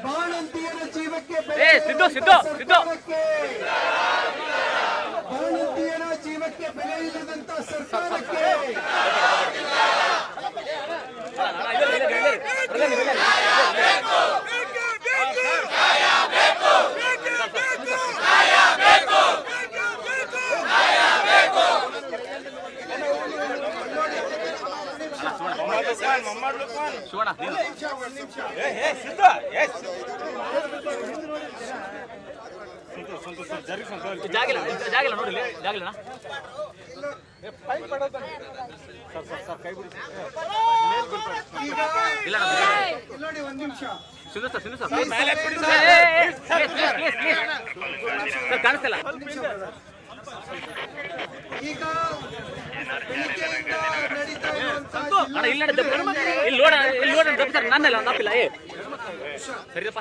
ಬಾಣಂತಿಯರ ಜೀವಕ್ಕೆ ಬಾಣಂತಿಯರ ಜೀವಕ್ಕೆ ಬೆಲೆ ಇಲ್ಲದಂತ ಸರ್ಕಾರಕ್ಕೆ ಜಾಗಿಲ್ಲ ನೋಡಿ ಜಾಗಿಲ್ಲ ನೋಡಿ ಒಂದ್ ನಿಮಿಷ ಕಾಣಿಸ್ತಿಲ್ಲ ಈಗ ಬೆಳಿಗ್ಗೆಯಿಂದ ನಡೀತಾ ಇರುವಂತಹ ಇಲ್ಲಿ ನೋಡ ನನ್ನೆಲ್ಲ ತಪ್ಪಿಲ್ಲ ಸರಿಯಪ್ಪ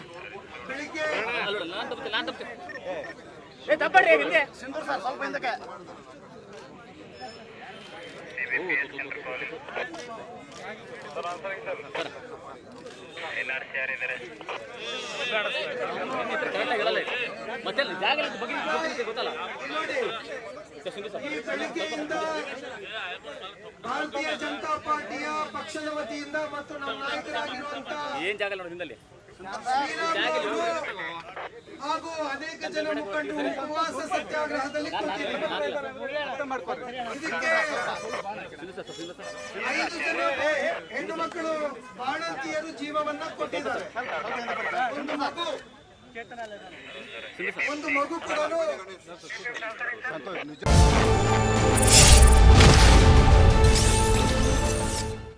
ಬೆಳಿಗ್ಗೆ ನಾನು ತಪ್ಪಡ್ರಿ ಹಿಂದೆ ಸಿಂಧೂರ್ ಸರ್ ಸ್ವಲ್ಪ ಹಿಂದಕ್ಕೆ ಮತ್ತೆ ಜಾಗ ಗೊತ್ತಲ್ಲ ಈ ಬೆಳಿಗ್ಗೆಯಿಂದ ಭಾರತೀಯ ಜನತಾ ಪಾರ್ಟಿಯ ಪಕ್ಷದ ವತಿಯಿಂದ ಮತ್ತು ನಮ್ಮ ನಾಯಕರಾಗಿರುವಂತಹ ಏನ್ ಜಾಗ ನೋಡಿ ಹಿಂದಲ್ಲಿ ಹಾಗೂ ಅನೇಕ ಜನ ಮುಖಂಡರು ಉಪವಾಸ ಸತ್ಯಾಗ್ರಹದಲ್ಲಿ ಇದಕ್ಕೆ 5 ಜನ ಹೆಣ್ಣು ಮಕ್ಕಳು ಬಾಣಂತಿಯರು ಜೀವವನ್ನ ಕೊಟ್ಟಿದ್ದಾರೆ. ಒಂದು ಮಗು ಕೂಡ